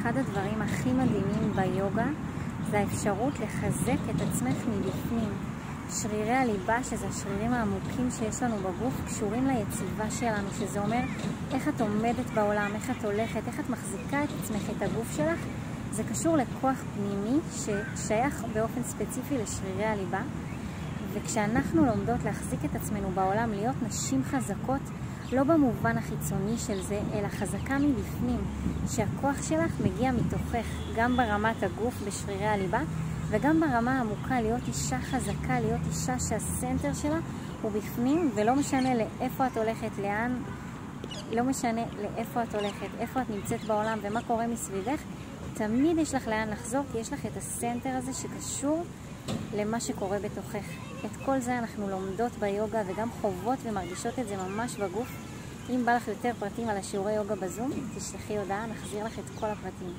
אחד הדברים הכי מדהימים ביוגה זה האפשרות לחזק את עצמך מבפנים. שרירי הליבה, שזה השרירים העמוקים שיש לנו בגוף, קשורים ליציבה שלנו, שזה אומר איך את עומדת בעולם, איך את הולכת, איך את מחזיקה את עצמך, את הגוף שלך. זה קשור לכוח פנימי ששייך באופן ספציפי לשרירי הליבה. וכשאנחנו לומדות להחזיק את עצמנו בעולם, להיות נשים חזקות, לא במובן החיצוני של זה, אלא חזקה מבפנים, שהכוח שלך מגיע מתוכך, גם ברמת הגוף בשרירי הליבה, וגם ברמה העמוקה, להיות אישה חזקה, להיות אישה שהסנטר שלה הוא בפנים, ולא משנה לאיפה את הולכת, לאן, לא משנה לאיפה את הולכת, איפה את נמצאת בעולם ומה קורה מסביבך, תמיד יש לך לאן לחזור, כי יש לך את הסנטר הזה שקשור למה שקורה בתוכך. את כל זה אנחנו לומדות ביוגה וגם חוות ומרגישות את זה ממש בגוף. אם בא לך יותר פרטים על השיעורי יוגה בזום, תשלחי הודעה, נחזיר לך את כל הפרטים.